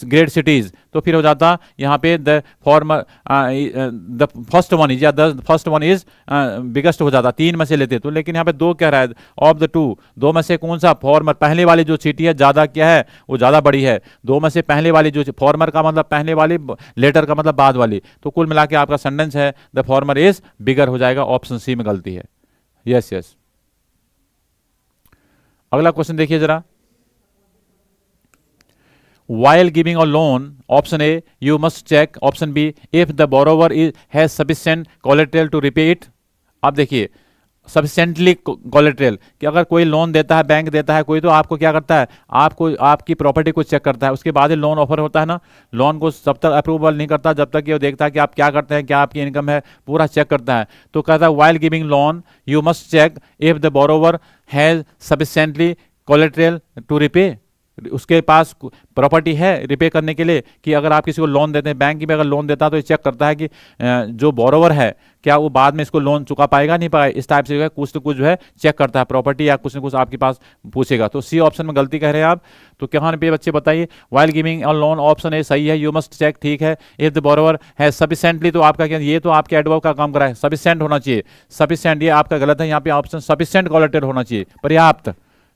great cities, तो फिर हो जाता यहाँ पे the former, the first one is, या the first one is biggest हो जाता, तीन में से लेते तो। लेकिन यहाँ पे दो कह रहा है, ऑफ द टू, दो में से कौन सा फॉर्मर, पहले वाली जो सिटी है ज्यादा क्या है, वो ज्यादा बड़ी है। दो में से पहले वाली जो फॉर्मर का मतलब पहले वाली, लेटर का मतलब बाद वाली, तो कुल मिला के आपका सेंटेंस है द फॉर्मर इज बिगर हो जाएगा, ऑप्शन सी में गलती है। Yes yes. अगला क्वेश्चन देखिए जरा। While giving a loan, option A, you must check, option B, if the borrower has sufficient collateral to repay it। अब देखिए सफिशिएंटली कोलेट्रल, कि अगर कोई लोन देता है, बैंक देता है कोई, तो आपको क्या करता है, आपको आपकी प्रॉपर्टी को चेक करता है, उसके बाद ही लोन ऑफर होता है ना। लोन को तब तक अप्रूवल नहीं करता जब तक कि वो देखता है कि आप क्या करते हैं, क्या आपकी इनकम है, पूरा चेक करता है। तो कहता है while giving loan you must check if the borrower has sufficiently collateral to repay, उसके पास प्रॉपर्टी है रिपे करने के लिए। कि अगर आप किसी को लोन देते हैं, बैंक में अगर लोन देता है तो ये चेक करता है कि जो बोरोवर है क्या वो बाद में इसको लोन चुका पाएगा नहीं पाएगा, इस टाइप से जो है कुछ तो कुछ जो है चेक करता है, प्रॉपर्टी या कुछ न कुछ आपके पास पूछेगा। तो सी ऑप्शन में गलती कह रहे हैं आप। तो क्या पे बच्चे बताइए, while giving a loan, option A सही है, यू मस्ट चेक ठीक है। इफ द बोरोवर है सफिशिएंटली, तो आपका क्या, ये तो आपके एडवर्ब का काम करा है, सफिशिएंट होना चाहिए, सफिशिएंट ये आपका गलत है, यहाँ पे ऑप्शन सफिशिएंट कोलेटरल होना चाहिए, पर्याप्त।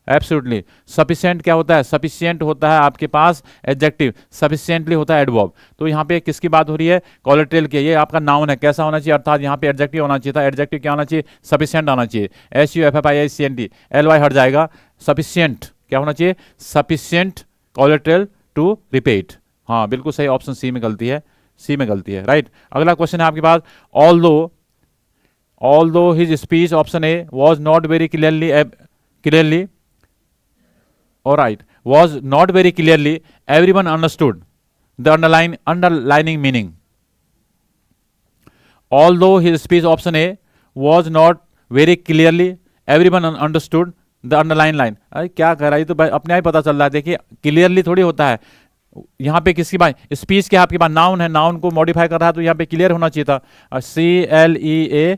एब्सोल्युटली। सफिशिएंट क्या होता है, सफिशिएंट होता है आपके पास एडजेक्टिव, सफिशिएंटली होता है एडवर्ब। तो यहाँ पे किसकी बात हो रही है, कोलेटरल की, ये आपका नाउन है, कैसा होना चाहिए, अर्थात यहाँ पे एडजेक्टिव होना चाहिए था, एडजेक्टिव क्या होना चाहिए, सफिशिएंट आना चाहिए, SUFFICIENT, LY हट जाएगा, सफिशिएंट क्या होना चाहिए, सफिशिएंट कोलेटरल टू रिपेट। हाँ बिल्कुल सही, ऑप्शन सी में गलती है, सी में गलती है, राइट। अगला क्वेश्चन है आपके पास, although his speech, option A, was not very clearly all right, was not very clearly, everyone understood the underlining meaning। although his speech, option A, was not very clearly, everyone understood the underline line। अरे क्या कर रहा है, तो भाई अपने आप ही पता चल रहा है। देखिए क्लियरली थोड़ी होता है, यहाँ पे किसकी बात, स्पीच के आपके पास नाउन है, नाउन को मॉडिफाई कर रहा है तो यहाँ पे क्लियर होना चाहिए था, CLEAR,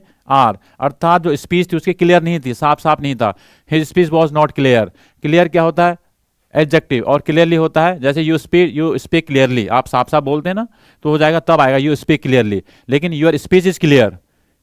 अर्थात जो स्पीच थी उसकी क्लियर नहीं थी, साफ साफ नहीं था। His speech was not clear. Clear क्या होता है, एडजेक्टिव, और क्लियरली होता है जैसे यू स्पीक क्लियरली, आप साफ साफ बोलते हैं ना तो हो जाएगा, तब आएगा यू स्पीक क्लियरली। लेकिन your speech is clear,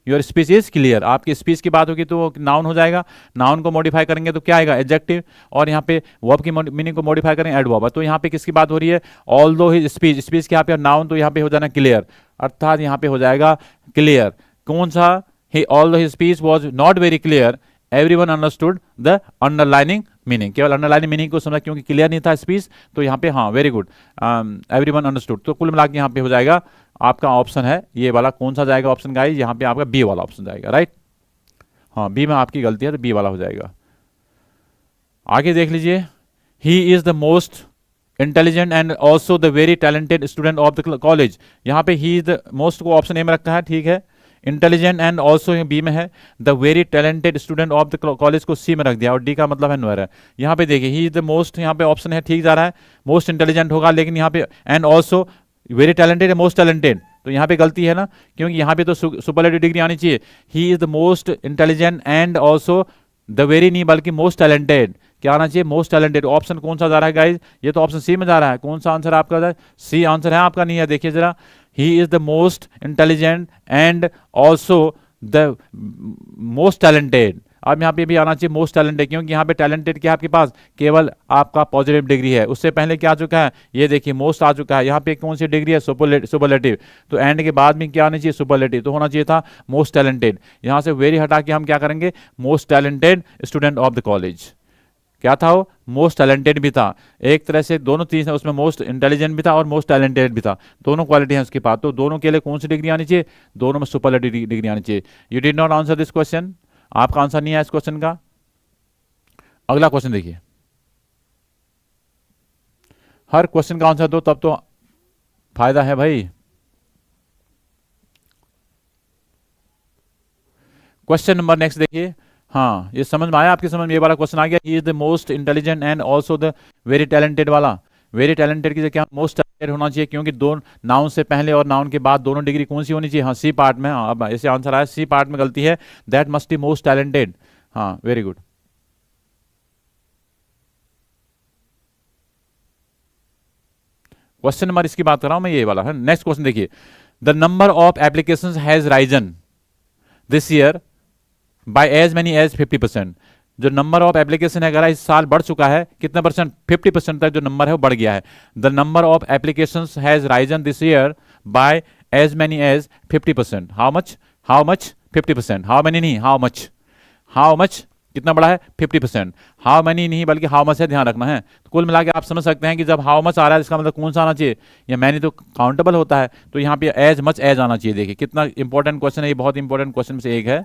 your speech is clear, आपकी स्पीच की बात होगी तो वो नाउन हो जाएगा, नाउन को मॉडिफाई करेंगे तो क्या आएगा, एडजेक्टिव, और यहाँ पे वर्ब की मीनिंग को मॉडिफाई करेंगे एडवर्ब। तो यहाँ पे किसकी बात हो रही है, ऑल्दो हिज स्पीच, स्पीच के यहाँ पे नाउन, तो यहाँ पे हो जाना क्लियर, अर्थात यहाँ पे हो जाएगा क्लियर। कौन सा, although his speech was not very clear, everyone understood the underlining meaning, केवल अंडरलाइनिंग मीनिंग को समझा क्योंकि क्लियर नहीं था स्पीच, तो यहाँ पे हाँ वेरी गुड, एवरीवन अंडरस्टूड। तो कुल मिला के यहाँ पे हो जाएगा आपका ऑप्शन है ये वाला, कौन सा जाएगा ऑप्शन गाइस, यहाँ पे आपका बी वाला ऑप्शन जाएगा, राइट। हाँ बी में आपकी गलती है तो बी वाला हो जाएगा। आगे देख लीजिए, ही is the most intelligent and also the very talented student of the college. यहाँ पे ही इज द मोस्ट को ऑप्शन ए में रखा है, ठीक है, इंटेलिजेंट एंड ऑल्सो बी में है, the very talented student of the college को सी में रख दिया, और डी का मतलब है नोयर है। यहाँ पे देखिए ही इज द मोस्ट, यहाँ पे ऑप्शन है ठीक जा रहा है, मोस्ट इंटेलिजेंट होगा, लेकिन यहाँ पे एंड ऑल्सो वेरी टैलेंटेड है, मोस्ट टैलेंटेड, तो यहाँ पे गलती है ना, क्योंकि यहाँ पे तो सुपरलेटिव डिग्री आनी चाहिए। ही is the most intelligent and also the very नहीं बल्कि मोस्ट टैलेंटेड, क्या आना चाहिए, मोस्ट टैलेंटेड। ऑप्शन कौन सा जा रहा है गाइज, ये तो ऑप्शन सी में जा रहा है, कौन सा आंसर आपका, सी आंसर है आपका, नहीं है, देखिए जरा, ही is the most intelligent and also the most talented. अब यहाँ पे भी आना चाहिए मोस्ट टैलेंटेड, क्योंकि यहाँ पे टैलेंटेड क्या है आपके पास, केवल आपका पॉजिटिव डिग्री है, उससे पहले क्या आ चुका है, ये देखिए मोस्ट आ चुका है, यहाँ पे कौन सी डिग्री है, सुपरलेटिव, तो एंड के बाद में क्या आना चाहिए, सुपरलेटिव, तो होना चाहिए था मोस्ट टैलेंटेड। यहाँ से वेरी हटा के हम क्या करेंगे, most talented student of the college, क्या था वो, मोस्ट टैलेंटेड भी था, एक तरह से दोनों चीज है उसमें, मोस्ट इंटेलिजेंट भी था और मोस्ट टैलेंटेड भी था, दोनों क्वालिटी है उसके पास, तो दोनों के लिए कौन सी डिग्री आनी चाहिए, दोनों में सुपरलेटिव डिग्री आनी चाहिए। You did not answer this question, आपका आंसर नहीं है इस क्वेश्चन का। अगला क्वेश्चन देखिए, हर क्वेश्चन का आंसर दो तब तो फायदा है भाई। क्वेश्चन नंबर नेक्स्ट देखिए, हाँ ये समझ में आया आपकी, समझ में ये वाला क्वेश्चन आ गया, ही is the most intelligent and also the very talented वाला, वेरी टैलेंटेड की जगह मोस्ट टैलेंटेड होना चाहिए, क्योंकि दो नाउन से पहले और नाउन के बाद दोनों डिग्री कौन सी होनी चाहिए, हाँ सी पार्ट में, हाँ अब ऐसे आंसर आया, सी पार्ट में गलती है, that must be most talented, हाँ वेरी गुड। क्वेश्चन नंबर इसकी बात कर रहा हूं मैं, ये वाला है। नेक्स्ट क्वेश्चन देखिए, the number of applications has risen this year by as many as 50%। जो नंबर ऑफ एप्लीकेशन है अगर इस साल बढ़ चुका है कितना परसेंट, 50% तक जो नंबर है वो बढ़ गया है। The number of applications has risen this year by as many as 50%। How much, how much 50%, how many नहीं, हाउ मच, हाउ मच कितना बड़ा है 50%, हाउ मेनी नहीं बल्कि हाउ मच है, ध्यान रखना है। तो कुल मिला के आप समझ सकते हैं कि जब हाउ मच आ रहा है इसका मतलब कौन सा आना चाहिए, या मैनी तो काउंटेबल होता है, तो यहाँ पे एज मच एज आना चाहिए। देखिए कितना इंपॉर्टेंट क्वेश्चन है, ये बहुत इंपॉर्टेंट क्वेश्चन में से एक है,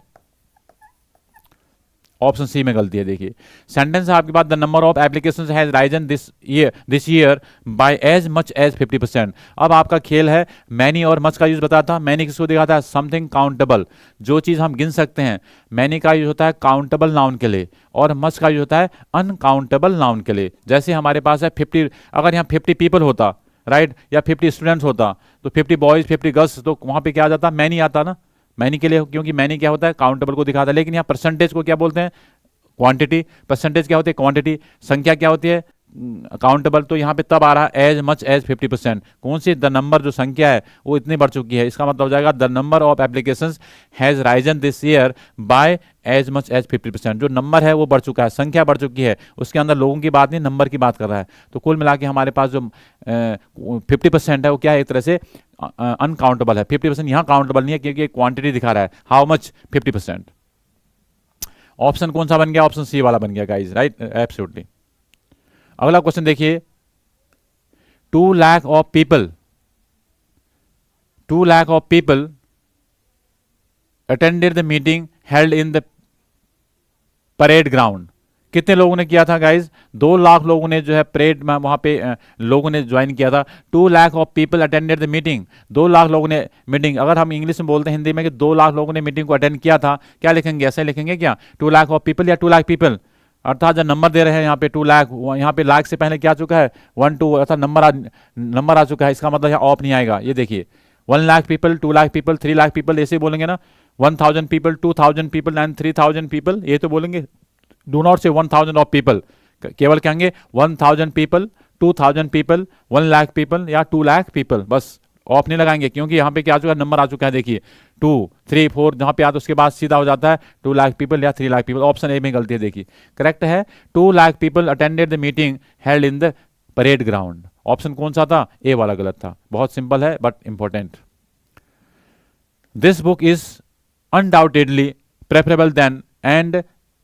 ऑप्शन सी में गलती है। देखिए सेंटेंस है आपके पास, the number of applications has risen this year by as much as 50%। अब आपका खेल है, मैनी और मच का यूज बताता था, मैनी किसको दिखाता है, समथिंग काउंटेबल, जो चीज हम गिन सकते हैं। मैनी का यूज होता है काउंटेबल नाउन के लिए, और मच का यूज होता है अनकाउंटेबल नाउन के लिए। जैसे हमारे पास है 50, अगर यहाँ 50 पीपल होता, राइट, या 50 स्टूडेंट्स होता, तो 50 बॉयज 50 गर्ल्स, तो वहां पे क्या आ जाता, मैनी आता ना, मैनी के लिए, क्योंकि मैनी क्या होता है, काउंटेबल को दिखाता है। लेकिन यहाँ परसेंटेज को क्या बोलते हैं, क्वांटिटी, परसेंटेज क्या होती है, क्वांटिटी, संख्या क्या होती है, काउंटेबल। तो यहाँ पे तब आ रहा है एज मच एज 50%, कौन सी, द नंबर जो संख्या है वो इतनी बढ़ चुकी है, इसका मतलब हो जाएगा the number of applications has risen this year by as much as 50%। जो नंबर है वो बढ़ चुका है, संख्या बढ़ चुकी है, उसके अंदर लोगों की बात नहीं, नंबर की बात कर रहा है। तो कुल मिला के हमारे पास जो 50% है वो क्या है, एक तरह से अनकाउंटेबल है। 50% यहाँ काउंटेबल नहीं है क्योंकि क्वांटिटी दिखा रहा है, हाउ मच 50%। ऑप्शन कौन सा बन गया, ऑप्शन सी वाला बन गया गाइस, राइट, एब्सोल्युटली। अगला क्वेश्चन देखिए, 2 lakh of people, 2 lakh of people attended the meeting held in the parade ground. कितने लोगों ने किया था गाइज, 2 लाख लोगों ने जो है परेड में वहां पे लोगों ने ज्वाइन किया था। 2 lakh of people attended the meeting, 2 lakh लोगों ने मीटिंग, अगर हम इंग्लिश में बोलते हैं हिंदी में कि 2 लाख लोगों ने मीटिंग को अटेंड किया था, क्या लिखेंगे, ऐसे लिखेंगे क्या, 2 लाख ऑफ पीपल या 2 लाख पीपल। अर्थात जब नंबर दे रहे हैं यहाँ पे 2 लाख, यहाँ पे लाख से पहले क्या आ चुका है 1 2, अर्थात नंबर आ चुका है, इसका मतलब यहाँ ऑफ नहीं आएगा। ये देखिए 1 lakh people, 2 lakh people, 3 lakh people, ऐसे बोलेंगे ना, 1000 पीपल, 2000 पीपल एंड 3000 पीपल, ये तो बोलेंगे। डू नॉट से 1000 ऑफ पीपल, केवल कहेंगे 1000 पीपल, 2000 पीपल, 1 लाख पीपल या 2 लाख पीपल, बस ऑफ नहीं लगाएंगे, क्योंकि यहाँ पे क्या आ चुका है, नंबर आ चुका है, देखिए 2 3 4 जहाँ पे आता है उसके बाद सीधा हो जाता है 2 लाख पीपल या 3 लाख पीपल। ऑप्शन ए में गलती है, देखिए करेक्ट है 2 lakh people attended the meeting held in the parade ground. Option कौन सा था, ए वाला गलत था। बहुत सिंपल है but important. This book is undoubtedly preferable than and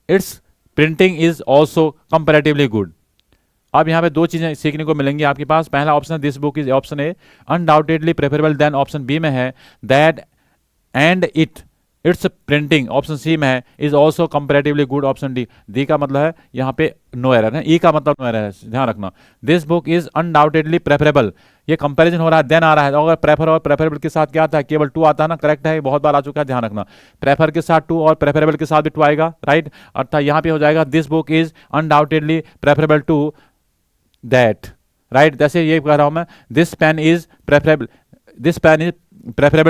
its printing is also comparatively good. अब यहाँ पे दो चीजें सीखने को मिलेंगी आपके पास। पहला option this book is, option A undoubtedly preferable than, option B में है that and its printing, option C में है is also comparatively good, option D. D का मतलब है यहाँ पे नो एरर है, ई का मतलब नो एरर है, ध्यान रखना। This book is undoubtedly preferable, ये कंपैरिजन हो रहा है, देन आ रहा है, अगर प्रेफर और प्रेफरेबल के साथ क्या आता है, केवल 2 आता है ना, करेक्ट है, बहुत बार आ चुका है, ध्यान रखना। प्रेफर के साथ 2 और प्रेफरेबल के साथ भी 2 आएगा, राइट। अर्थात यहाँ पे हो जाएगा this book is undoubtedly preferable to that, right. जैसे ये कह रहा हूं मैं, this pen is preferable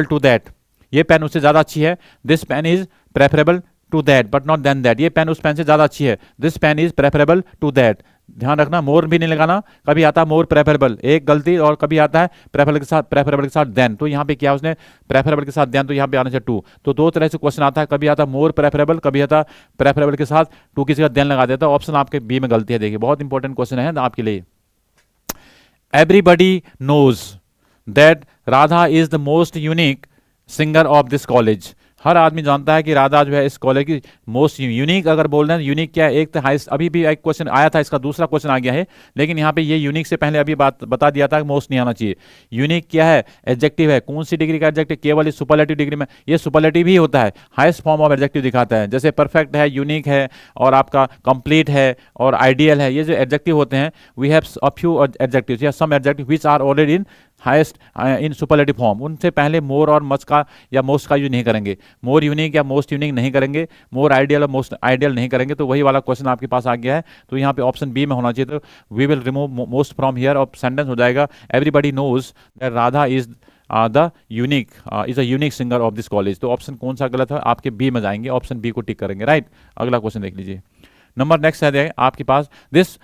to that, ये पेन उससे ज्यादा अच्छी है। This pen is preferable to that but not then that, ये पेन उस पेन से ज्यादा अच्छी है। This pen is preferable to that, ध्यान रखना, मोर भी नहीं लगाना, कभी आता है मोर प्रेफरेबल, एक गलती, और कभी आता है प्रेफरेबल के साथ देन। तो यहाँ पे क्या उसने प्रेफरेबल के साथ देन, तो यहाँ पे आना चाहिए 2। तो दो तरह से क्वेश्चन आता है, कभी आता है मोर प्रेफरेबल, कभी आता है प्रेफरेबल के साथ 2 किसी का देन लगा देता है। ऑप्शन आपके बी में गलती है, देखिए बहुत इंपॉर्टेंट क्वेश्चन है आपके लिए। Everybody knows that Radha is the most unique singer of this college, हर आदमी जानता है कि राधा जो है इस कॉलेज की मोस्ट यूनिक, अगर बोल रहे हैं यूनिक क्या है, एक तो हाईएस्ट, अभी भी एक क्वेश्चन आया था, इसका दूसरा क्वेश्चन आ गया है, लेकिन यहाँ पे ये यूनिक से पहले अभी बात बता दिया था कि मोस्ट नहीं आना चाहिए। यूनिक क्या है, एडजेक्टिव है, कौन सी डिग्री का एडजेक्टिव, केवल इस सुपरलेटिव डिग्री में, ये सुपरलेटिव ही होता है, हाईएस्ट फॉर्म ऑफ एडजेक्टिव दिखाता है। जैसे परफेक्ट है, यूनिक है, और आपका कंप्लीट है, और आइडियल है, ये जो एडजेक्टिव होते हैं, we have a few adjectives या some adjective which are already in highest in superlative form, उनसे पहले मोर और मच का या मोस्ट का यूज नहीं करेंगे, मोर यूनिक या मोस्ट यूनिक नहीं करेंगे, मोर आइडियल और मोस्ट आइडियल नहीं करेंगे। तो वही वाला क्वेश्चन आपके पास आ गया है, तो यहाँ पे ऑप्शन बी में होना चाहिए। तो we will remove most from here और सेंटेंस हो जाएगा everybody knows that Radha is the unique is a unique singer of this college. तो ऑप्शन कौन सा गलत है, आपके बी में जाएंगे, ऑप्शन बी को टिक करेंगे, राइट। अगला क्वेश्चन देख लीजिए, नंबर नेक्स्ट है आपके पास, this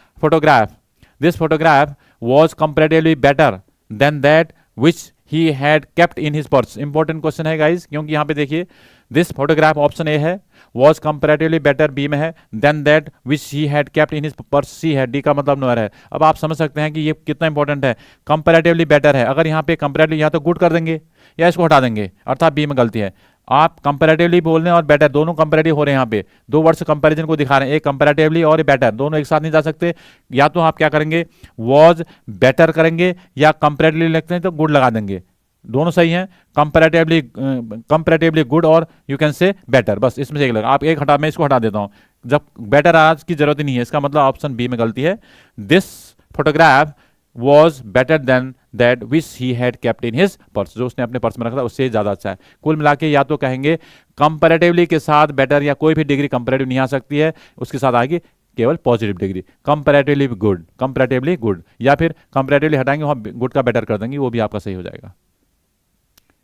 photograph was comparatively better than that which he had kept in his purse। Important question है गाइज, क्योंकि यहाँ पे देखिए दिस फोटोग्राफ ऑप्शन ए है, was comparatively better बी में है, then that which he had kept in his purse C है, D का मतलब नो है। अब आप समझ सकते हैं कि ये कितना इंपॉर्टेंट है, कंपैरेटिवली बेटर है, अगर यहाँ पे कंपैरेटिवली यहाँ तो गुड कर देंगे या इसको हटा देंगे, अर्थात बी में गलती है। आप कंपैरेटिवली बोल रहे हैं और बेटर, दोनों कंपैरेटिव हो रहे हैं, यहाँ पे 2 वर्ड्स कंपैरिजन को दिखा रहे हैं, एक कंपैरेटिवली और बेटर, दोनों एक साथ नहीं जा सकते। या तो आप क्या करेंगे, वॉज बेटर करेंगे, या कंपैरेटिवली लिखते हैं तो गुड लगा देंगे, दोनों सही हैं, कंपैरेटिवली गुड और यू कैन से बेटर, बस इसमें से एक लगा। आप एक हटा, मैं इसको हटा देता हूं, जब बेटर आज की जरूरत ही नहीं है, इसका मतलब ऑप्शन बी में गलती है। This photograph was better than that which he had kept in his purse, जो उसने अपने पर्स में रखा था उससे ज्यादा अच्छा है। कुल मिला के या तो कहेंगे कंपैरेटिवली के साथ बेटर, या कोई भी डिग्री कंपैरेटिव नहीं आ सकती है, उसके साथ आएगी केवल पॉजिटिव डिग्री, कंपैरेटिवली गुड, या फिर कंपैरेटिवली हटाएंगे वहां गुड का बेटर कर देंगे, वो भी आपका सही हो जाएगा।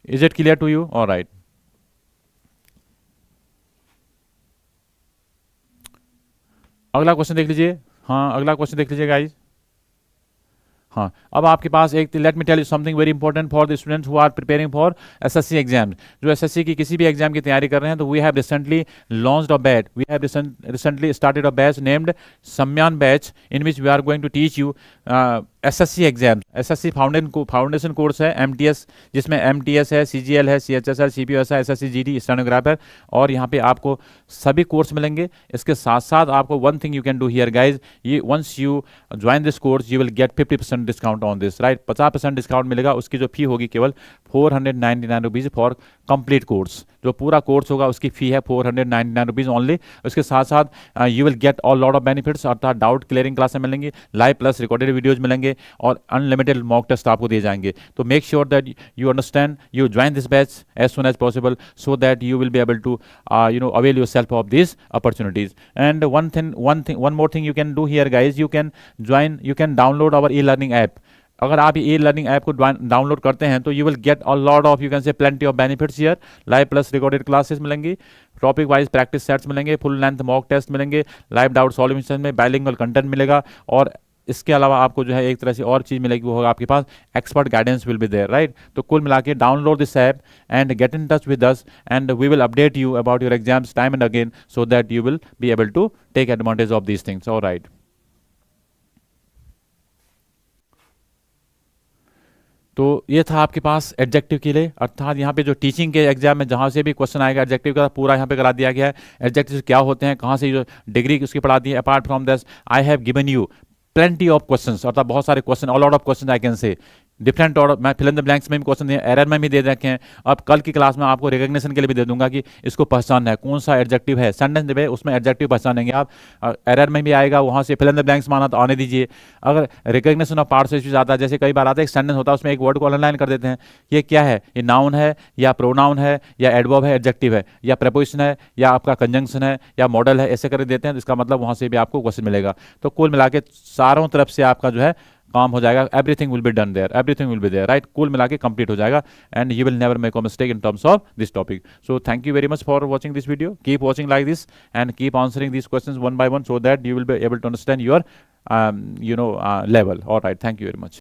Is it clear to you? Alright, अगला क्वेश्चन देख लीजिए। हाँ, अगला क्वेश्चन देख लीजिए गाइज। हाँ, अब आपके पास एक, let me tell you something very important for the students who are preparing for SSC exam, जो एसएससी की किसी भी एग्जाम की तैयारी कर रहे हैं, तो we have recently launched a batch, we have recently started a batch named Samman batch, in which we are going to teach you SSC exam. SSC foundation course है, एमटीएस, जिसमें एमटीएस है, सीजीएल है, सीएचएसएल, सीपीओएस है, SSC GD, stenographer, और यहाँ पे आपको सभी कोर्स मिलेंगे। इसके साथ साथ आपको one thing you can do here guys, ये once you join this course you will get 50% discount on this, right. 50% discount मिलेगा, उसकी जो फी होगी केवल 499 रुपीज़ फॉर कंप्लीट कोर्स, जो पूरा कोर्स होगा उसकी फी है 499 रुपीज़ ओनली। उसके साथ साथ you will get all lot of benefits, अर्थात डाउट क्लियरिंग क्लासें मिलेंगी, लाइव प्लस रिकॉर्डेड वीडियोज मिलेंगे, जाएंगे और अनलिमिटेड मॉक टेस्ट आपको दिए जाएंगे. तो make sure that you understand, you join this batch as soon as possible so that you will be able to avail yourself of these opportunities. And one more thing you can do here guys, you can download our e-learning app. अगर आप ये learning app को download करते हैं तो you will get a lot of, you can say plenty of benefits here. Live plus recorded classes मिलेंगी, topic wise practice sets मिलेंगे, full length mock test मिलेंगे, लाइव डाउट सॉल्यूशन में bilingual content मिलेगा, और इसके अलावा आपको जो है एक तरह से और चीज़ मिलेगी, वो होगा आपके पास expert guidance will be there, right. तो कुल मिला के download this app and get in touch with us and we will update you about your exams time and again so that you will be able to take advantage of these things. Alright. तो ये था आपके पास adjective के लिए, अर्थात यहाँ पे जो टीचिंग के एग्जाम में जहाँ से भी क्वेश्चन आएगा एडजेक्टिव का पूरा यहाँ पे करा दिया गया है. एडजेक्टिव क्या होते हैं, कहाँ से जो डिग्री उसकी पढ़ा दी है. Apart from this I have given you plenty of questions, अर्थात बहुत सारे question, a lot of questions I can say, different order. मैं फिल इन द ब्लैंक्स में भी क्वेश्चन दिए, एरर में भी दे रखे हैं. अब कल की क्लास में आपको रिकग्निशन के लिए भी दे दूंगा कि इसको पहचानना है कौन सा एडजेक्टिव है. सेंटेंस देवे उसमें एडजेक्टिव पहचानेंगे आप. एरर में भी आएगा, वहाँ से फिल इन द ब्लैंक्स माना तो आने दीजिए. अगर रिकग्निशन ऑफ पार्ट्स इश्यूज आता है, जैसे कई बार आता है एक सेंटेंस होता है उसमें एक वर्ड को अंडरलाइन कर देते हैं, ये क्या है, ये नाउन है या प्रोनाउन है या एडवर्ब है, एडजेक्टिव है या प्रीपोजिशन है या आपका कंजंक्शन है या मॉडल है, ऐसे कर देते हैं. तो इसका मतलब वहाँ से भी आपको क्वेश्चन मिलेगा. तो कुल मिला के चारों तरफ से आपका जो है काम हो जाएगा. Everything will be done there, everything will be there, right. कुल मिला के कंप्लीट हो जाएगा and you will never make a mistake in terms of this topic. So thank you very much for watching this video. Keep watching like this and keep answering this questions one by one so that you will be able to understand your level. All right, thank you very much.